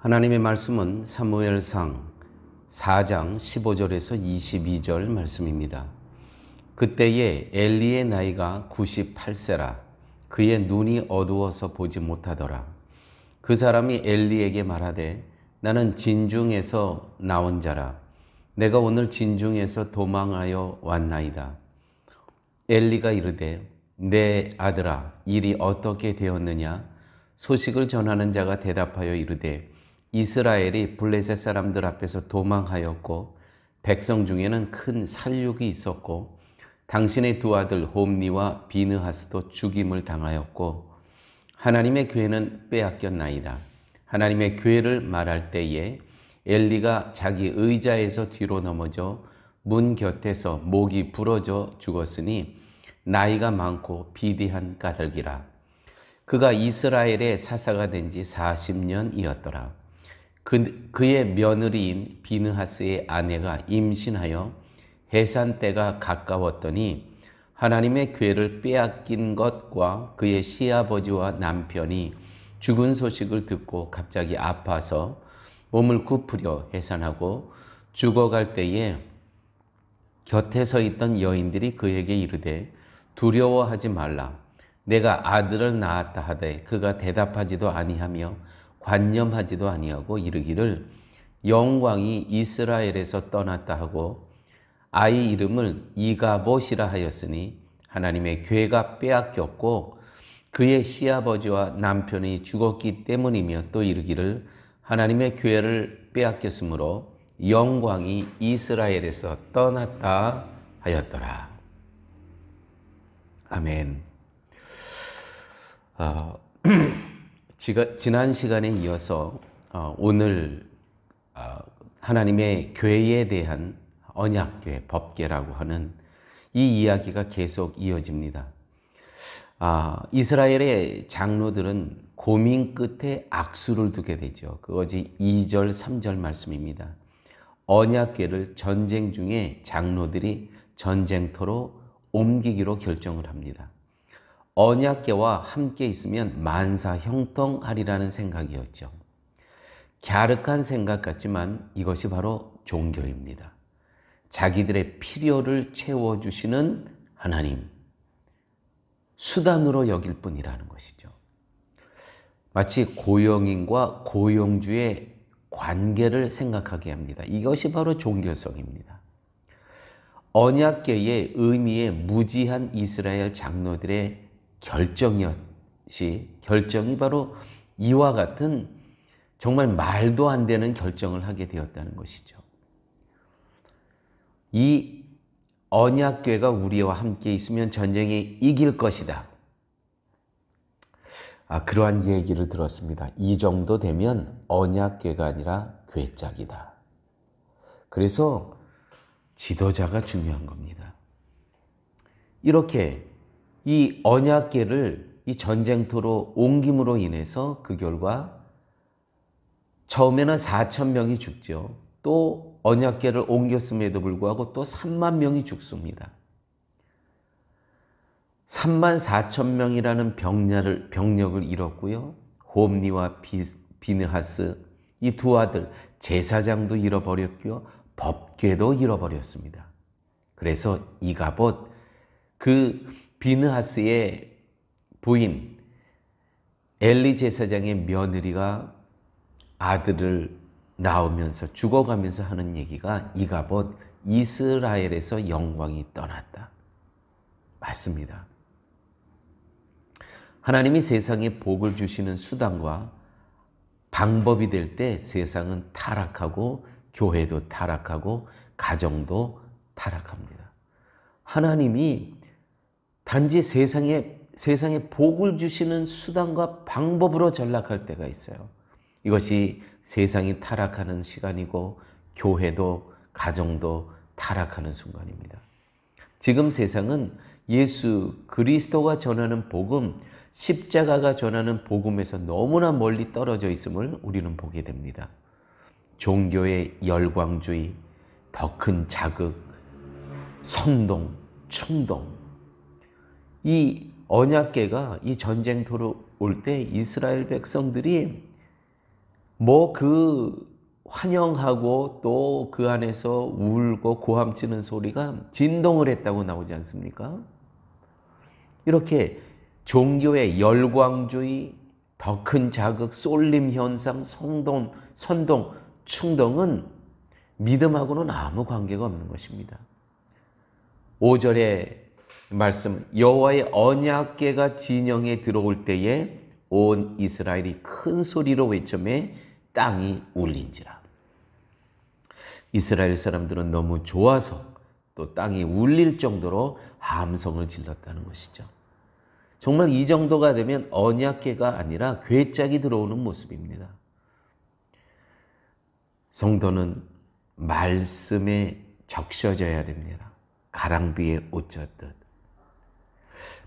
하나님의 말씀은 사무엘상 4장 15절에서 22절 말씀입니다. 그때에 엘리의 나이가 98세라. 그의 눈이 어두워서 보지 못하더라. 그 사람이 엘리에게 말하되 나는 진중에서 나온 자라. 내가 오늘 진중에서 도망하여 왔나이다. 엘리가 이르되 내 아들아 일이 어떻게 되었느냐? 소식을 전하는 자가 대답하여 이르되 이스라엘이 블레셋 사람들 앞에서 도망하였고 백성 중에는 큰 살육이 있었고 당신의 두 아들 홈니와 비느하스도 죽임을 당하였고 하나님의 괴는 빼앗겼나이다. 하나님의 괴를 말할 때에 엘리가 자기 의자에서 뒤로 넘어져 문 곁에서 목이 부러져 죽었으니 나이가 많고 비대한 까닭이라. 그가 이스라엘의 사사가 된 지 40년이었더라. 그의 며느리인 비느하스의 아내가 임신하여 해산 때가 가까웠더니 하나님의 괴를 빼앗긴 것과 그의 시아버지와 남편이 죽은 소식을 듣고 갑자기 아파서 몸을 굽으려 해산하고 죽어갈 때에 곁에 서 있던 여인들이 그에게 이르되 두려워하지 말라. 내가 아들을 낳았다 하되 그가 대답하지도 아니하며 관념하지도 아니하고 이르기를 영광이 이스라엘에서 떠났다 하고 아이 이름을 이가봇이라 하였으니 하나님의 괴가 빼앗겼고 그의 시아버지와 남편이 죽었기 때문이며 또 이르기를 하나님의 괴를 빼앗겼으므로 영광이 이스라엘에서 떠났다 하였더라. 아멘. 지난 시간에 이어서 오늘 하나님의 괴에 대한 언약궤, 법궤라고 하는 이 이야기가 계속 이어집니다. 이스라엘의 장로들은 고민 끝에 악수를 두게 되죠. 그것이 2절, 3절 말씀입니다. 언약궤를 전쟁 중에 장로들이 전쟁터로 옮기기로 결정을 합니다. 언약궤와 함께 있으면 만사 형통하리라는 생각이었죠. 갸륵한 생각 같지만 이것이 바로 종교입니다. 자기들의 필요를 채워주시는 하나님, 수단으로 여길 뿐이라는 것이죠. 마치 고용인과 고용주의 관계를 생각하게 합니다. 이것이 바로 종교성입니다. 언약궤의 의미에 무지한 이스라엘 장로들의 결정이 바로 이와 같은 정말 말도 안 되는 결정을 하게 되었다는 것이죠. 이 언약궤가 우리와 함께 있으면 전쟁에 이길 것이다. 그러한 얘기를 들었습니다. 이 정도 되면 언약궤가 아니라 궤짝이다. 그래서 지도자가 중요한 겁니다. 이렇게 이 언약궤를 이 전쟁터로 옮김으로 인해서 그 결과 처음에는 4,000명이 죽죠. 또 언약궤를 옮겼음에도 불구하고 또 3만 명이 죽습니다. 34,000명이라는 병력을 잃었고요. 홈니와 비느하스 이 두 아들 제사장도 잃어버렸고요. 법궤도 잃어버렸습니다. 그래서 이가봇 그 비느하스의 부인 엘리 제사장의 며느리가 아들을 낳으면서 죽어가면서 하는 얘기가 이가봇 이스라엘에서 영광이 떠났다. 맞습니다. 하나님이 세상에 복을 주시는 수단과 방법이 될 때 세상은 타락하고 교회도 타락하고 가정도 타락합니다. 하나님이 단지 세상에 복을 주시는 수단과 방법으로 전락할 때가 있어요. 이것이 세상이 타락하는 시간이고 교회도 가정도 타락하는 순간입니다. 지금 세상은 예수 그리스도가 전하는 복음, 십자가가 전하는 복음에서 너무나 멀리 떨어져 있음을 우리는 보게 됩니다. 종교의 열광주의, 더 큰 자극, 선동, 충동. 이 언약궤가 이 전쟁터로 올 때 이스라엘 백성들이 뭐 환영하고 또 그 안에서 울고 고함치는 소리가 진동을 했다고 나오지 않습니까? 이렇게 종교의 열광주의, 더 큰 자극, 쏠림 현상, 선동, 충동은 믿음하고는 아무 관계가 없는 것입니다. 5절의 말씀, 여호와의 언약궤가 진영에 들어올 때에 온 이스라엘이 큰 소리로 외쳐매 땅이 울린지라. 이스라엘 사람들은 너무 좋아서 또 땅이 울릴 정도로 함성을 질렀다는 것이죠. 정말 이 정도가 되면 언약궤가 아니라 궤짝이 들어오는 모습입니다. 성도는 말씀에 적셔져야 됩니다. 가랑비에 옷 젖듯.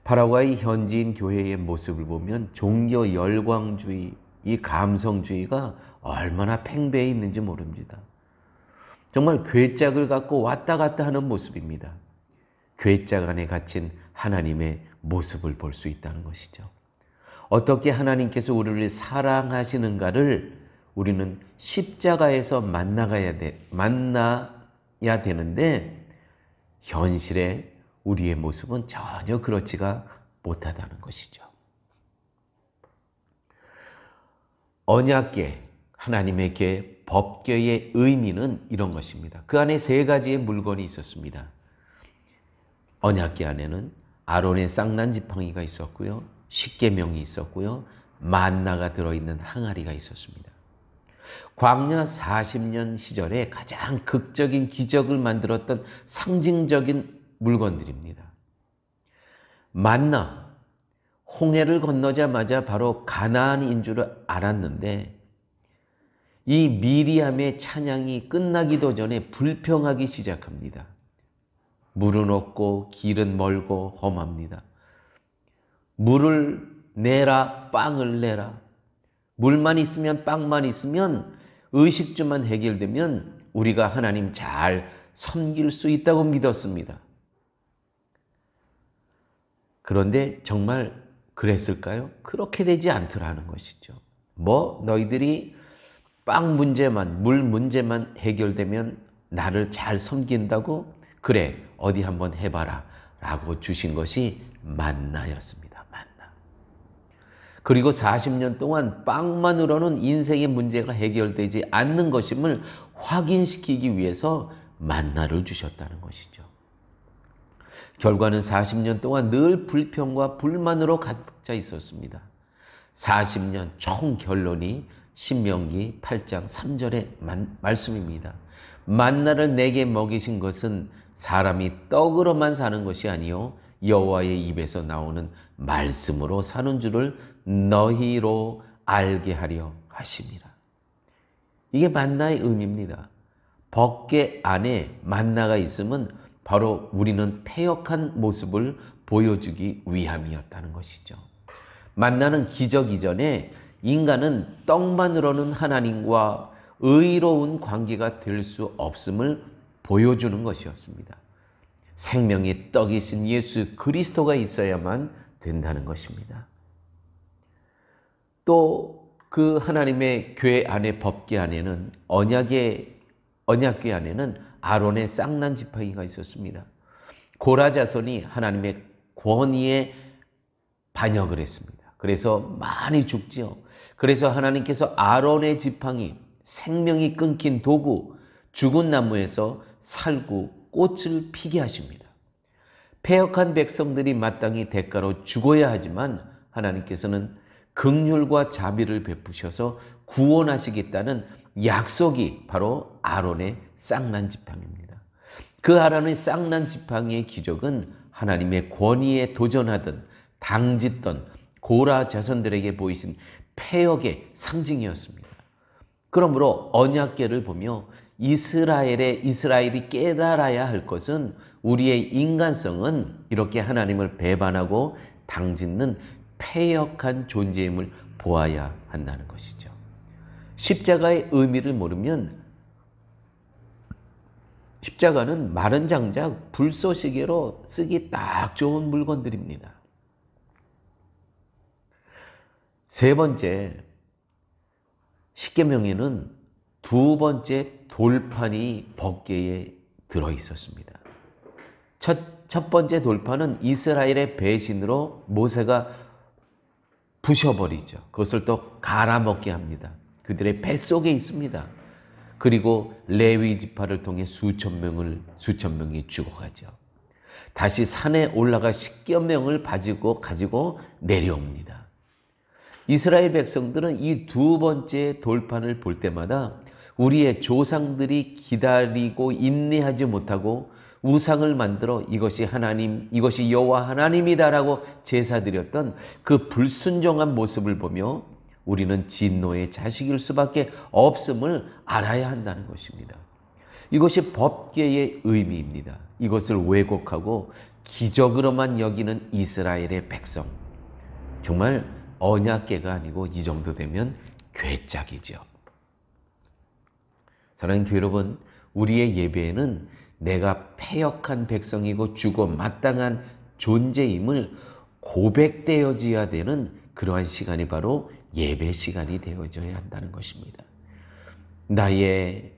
파라과이 현지인 교회의 모습을 보면 종교 열광주의, 이 감성주의가 얼마나 팽배해 있는지 모릅니다. 정말 궤짝을 갖고 왔다 갔다 하는 모습입니다. 궤짝 안에 갇힌 하나님의 모습을 볼 수 있다는 것이죠. 어떻게 하나님께서 우리를 사랑하시는가를 우리는 십자가에서 만나야 되는데 현실에 우리의 모습은 전혀 그렇지가 못하다는 것이죠. 언약궤, 하나님의 궤, 법궤의 의미는 이런 것입니다. 그 안에 세 가지의 물건이 있었습니다. 언약궤 안에는 아론의 쌍난 지팡이가 있었고요. 십계명이 있었고요. 만나가 들어있는 항아리가 있었습니다. 광야 40년 시절에 가장 극적인 기적을 만들었던 상징적인 물건들입니다. 만나, 홍해를 건너자마자 바로 가나안인 줄 알았는데 이 미리암의 찬양이 끝나기도 전에 불평하기 시작합니다. 물은 없고 길은 멀고 험합니다. 물을 내라, 빵을 내라. 물만 있으면, 빵만 있으면, 의식주만 해결되면 우리가 하나님 잘 섬길 수 있다고 믿었습니다. 그런데 정말 그랬을까요? 그렇게 되지 않더라는 것이죠. 너희들이 빵 문제만, 물 문제만 해결되면 나를 잘 섬긴다고? 그래, 어디 한번 해봐라 라고 주신 것이 만나였습니다. 만나. 그리고 40년 동안 빵만으로는 인생의 문제가 해결되지 않는 것임을 확인시키기 위해서 만나를 주셨다는 것이죠. 결과는 40년 동안 늘 불평과 불만으로 가득 차 있었습니다. 40년 총 결론이 신명기 8장 3절의 말씀입니다. 만나를 내게 먹이신 것은 사람이 떡으로만 사는 것이 아니요 여호와의 입에서 나오는 말씀으로 사는 줄을 너희로 알게 하려 하심이라. 이게 만나의 의미입니다. 법궤 안에 만나가 있으면 바로 우리는 패역한 모습을 보여주기 위함이었다는 것이죠. 만나는 기적 이전에 인간은 떡만으로는 하나님과 의로운 관계가 될 수 없음을 보여주는 것이었습니다. 생명의 떡이신 예수 그리스도가 있어야만 된다는 것입니다. 또 그 하나님의 궤 안에 법궤 안에는 언약궤 안에는 아론의 쌍난 지팡이가 있었습니다. 고라 자손이 하나님의 권위에 반역을 했습니다. 그래서 많이 죽지요. 그래서 하나님께서 아론의 지팡이, 생명이 끊긴 도구, 죽은 나무에서 살구, 꽃을 피게 하십니다. 패역한 백성들이 마땅히 대가로 죽어야 하지만 하나님께서는 긍휼과 자비를 베푸셔서 구원하시겠다는 약속이 바로 아론의 쌍난 지팡이입니다. 그 아론의 쌍난 지팡이의 기적은 하나님의 권위에 도전하던 당짓던 고라 자손들에게 보이신 패역의 상징이었습니다. 그러므로 언약궤를 보며 이스라엘이 깨달아야 할 것은 우리의 인간성은 이렇게 하나님을 배반하고 당짓는 패역한 존재임을 보아야 한다는 것이죠. 십자가의 의미를 모르면 십자가는 마른 장작, 불쏘시개로 쓰기 딱 좋은 물건들입니다. 세 번째, 십계명에는 두 번째 돌판이 법궤에 들어 있었습니다. 첫 번째 돌판은 이스라엘의 배신으로 모세가 부셔버리죠. 그것을 또 갈아먹게 합니다. 그들의 뱃속에 있습니다. 그리고 레위 지파를 통해 수천 명이 죽어가죠. 다시 산에 올라가 십계명을 가지고 내려옵니다. 이스라엘 백성들은 이 두 번째 돌판을 볼 때마다 우리의 조상들이 기다리고 인내하지 못하고 우상을 만들어 이것이 하나님, 이것이 여호와 하나님이다라고 제사드렸던 그 불순종한 모습을 보며 우리는 진노의 자식일 수밖에 없음을 알아야 한다는 것입니다. 이것이 법궤의 의미입니다. 이것을 왜곡하고 기적으로만 여기는 이스라엘의 백성. 정말 언약궤가 아니고 이 정도 되면 괴짝이죠. 사랑하는 교회 여러분, 우리의 예배에는 내가 패역한 백성이고 죽어 마땅한 존재임을 고백되어져야 되는 그러한 시간이 바로 예배 시간이 되어져야 한다는 것입니다. 나의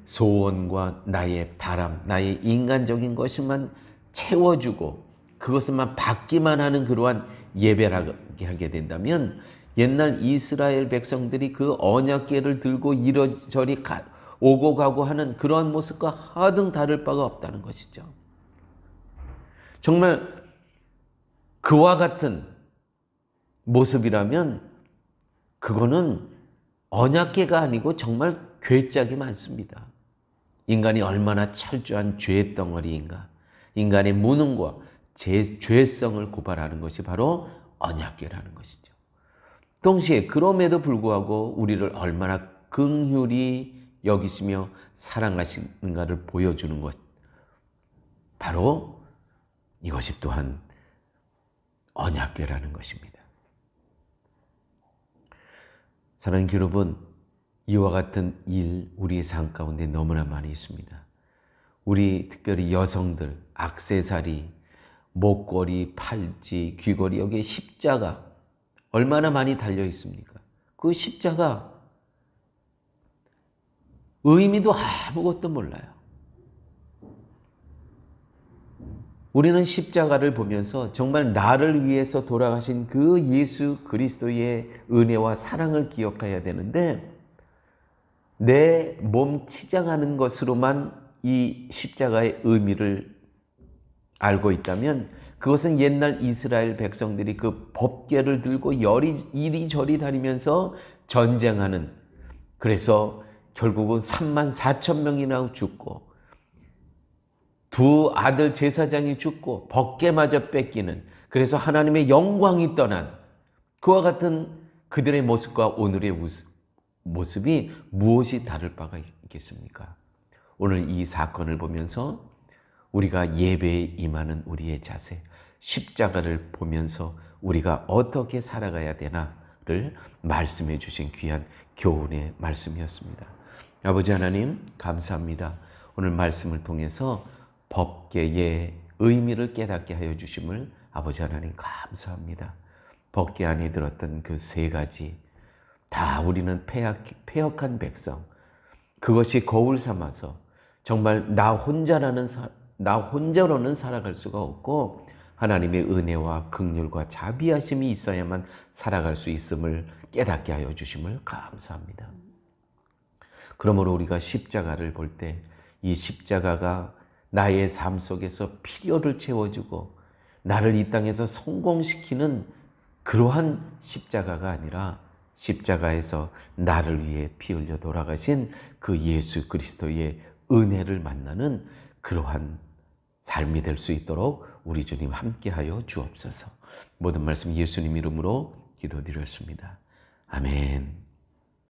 소원과 나의 바람, 나의 인간적인 것만 채워주고 그것만 받기만 하는 그러한 예배를 하게 된다면 옛날 이스라엘 백성들이 그 언약궤를 들고 이러저리 오고 가고 하는 그러한 모습과 하등 다를 바가 없다는 것이죠. 정말 그와 같은 모습이라면 그거는 언약궤가 아니고 정말 괴짝이 많습니다. 인간이 얼마나 철저한 죄의 덩어리인가. 인간의 무능과 죄성을 고발하는 것이 바로 언약궤라는 것이죠. 동시에 그럼에도 불구하고 우리를 얼마나 긍휼히 여기시며 사랑하시는가를 보여주는 것, 바로 이것이 또한 언약궤라는 것입니다. 사랑하는 여러분, 이와 같은 일 우리의 삶 가운데 너무나 많이 있습니다. 우리 특별히 여성들, 액세서리, 목걸이, 팔찌, 귀걸이, 여기에 십자가 얼마나 많이 달려 있습니까? 그 십자가 의미도 아무것도 몰라요. 우리는 십자가를 보면서 정말 나를 위해서 돌아가신 그 예수 그리스도의 은혜와 사랑을 기억해야 되는데 내 몸 치장하는 것으로만 이 십자가의 의미를 알고 있다면 그것은 옛날 이스라엘 백성들이 그 법궤를 들고 이리저리 다니면서 전쟁하는, 그래서 결국은 34,000명이나 죽고 두 아들 제사장이 죽고 법궤마저 뺏기는, 그래서 하나님의 영광이 떠난 그와 같은 그들의 모습과 오늘의 모습이 무엇이 다를 바가 있겠습니까? 오늘 이 사건을 보면서 우리가 예배에 임하는 우리의 자세, 십자가를 보면서 우리가 어떻게 살아가야 되나를 말씀해 주신 귀한 교훈의 말씀이었습니다. 아버지 하나님 감사합니다. 오늘 말씀을 통해서 법궤의 의미를 깨닫게 하여 주심을 아버지 하나님 감사합니다. 법궤 안에 들었던 그 세 가지 다 우리는 패역한 백성, 그것이 거울 삼아서 정말 나 혼자로는 살아갈 수가 없고 하나님의 은혜와 긍휼과 자비하심이 있어야만 살아갈 수 있음을 깨닫게 하여 주심을 감사합니다. 그러므로 우리가 십자가를 볼 때 이 십자가가 나의 삶 속에서 필요를 채워주고 나를 이 땅에서 성공시키는 그러한 십자가가 아니라 십자가에서 나를 위해 피 흘려 돌아가신 그 예수 그리스도의 은혜를 만나는 그러한 삶이 될 수 있도록 우리 주님 함께하여 주옵소서. 모든 말씀 예수님 이름으로 기도드렸습니다. 아멘.